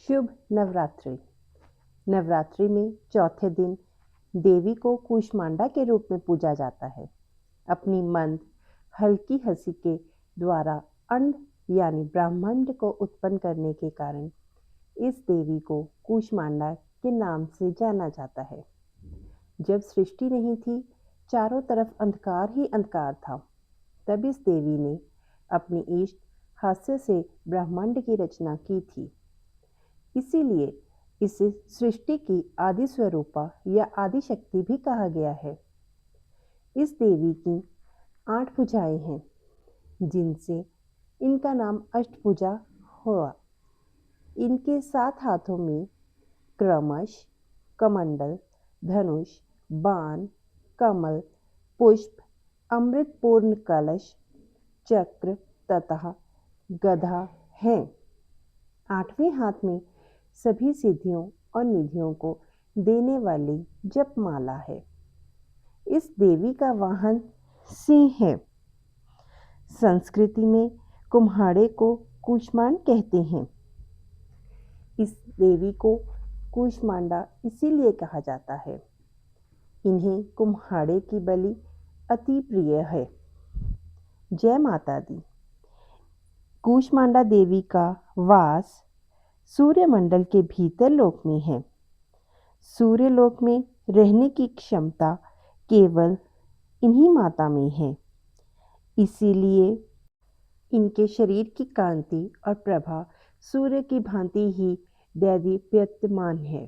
शुभ नवरात्रि। नवरात्रि में चौथे दिन देवी को कूष्मांडा के रूप में पूजा जाता है। अपनी मंद हल्की हंसी के द्वारा अंड यानी ब्रह्मांड को उत्पन्न करने के कारण इस देवी को कूष्मांडा के नाम से जाना जाता है। जब सृष्टि नहीं थी, चारों तरफ अंधकार ही अंधकार था, तब इस देवी ने अपनी इष्ट हास्य से ब्रह्मांड की रचना की थी। इसीलिए इसे सृष्टि की आदि स्वरूपा या आदि शक्ति भी कहा गया है। इस देवी की 8 भुजाएं हैं, जिनसे इनका नाम अष्टभुजा हुआ। इनके 7 हाथों में क्रमश कमंडल, धनुष, बाण, कमल, पुष्प, अमृतपूर्ण कलश, चक्र तथा गदा है। 8वें हाथ में सभी सिद्धियों और निधियों को देने वाली जपमाला है। इस देवी का वाहन सिंह है। संस्कृति में कुम्हाड़े को कूष्मांड कहते हैं। इस देवी को कूष्मांडा इसीलिए कहा जाता है। इन्हें कुम्हाड़े की बलि अति प्रिय है। जय माता दी। कूष्मांडा देवी का वास सूर्यमंडल के भीतर लोक में है। सूर्यलोक में रहने की क्षमता केवल इन्हीं माता में है। इसीलिए इनके शरीर की कांति और प्रभा सूर्य की भांति ही दैदीप्यमान है।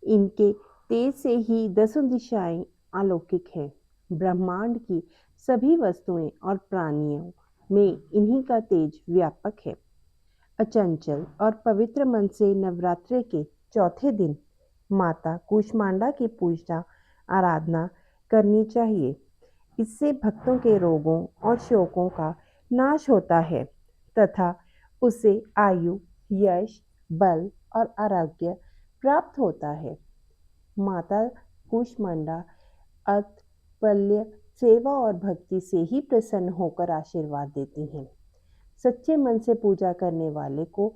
इनके तेज से ही 10 दिशाएं अलौकिक है। ब्रह्मांड की सभी वस्तुएं और प्राणियों में इन्हीं का तेज व्यापक है। अचंचल और पवित्र मन से नवरात्रि के चौथे दिन माता कूष्मांडा की पूजा आराधना करनी चाहिए। इससे भक्तों के रोगों और शोकों का नाश होता है तथा उसे आयु, यश, बल और आरोग्य प्राप्त होता है। माता कूष्मांडा अतुल्य सेवा और भक्ति से ही प्रसन्न होकर आशीर्वाद देती हैं। सच्चे मन से पूजा करने वाले को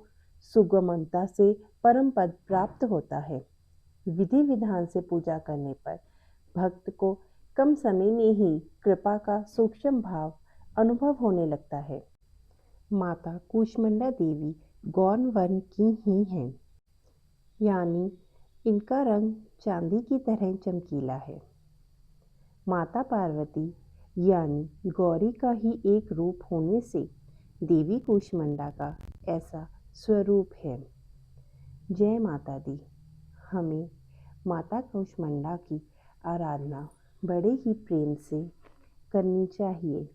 सुगमता से परम पद प्राप्त होता है। विधि विधान से पूजा करने पर भक्त को कम समय में ही कृपा का सूक्ष्म भाव अनुभव होने लगता है। माता कूष्मांडा देवी गौर वर्ण की ही हैं, यानी इनका रंग चांदी की तरह चमकीला है। माता पार्वती यानी गौरी का ही एक रूप होने से देवी कूष्मांडा का ऐसा स्वरूप है। जय माता दी। हमें माता कूष्मांडा की आराधना बड़े ही प्रेम से करनी चाहिए।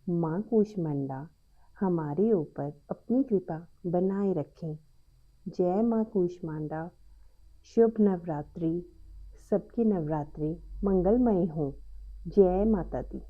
माँ कूष्मांडा हमारे ऊपर अपनी कृपा बनाए रखें। जय माँ कूष्मांडा। शुभ नवरात्रि। सबकी नवरात्रि मंगलमय हो। जय माता दी।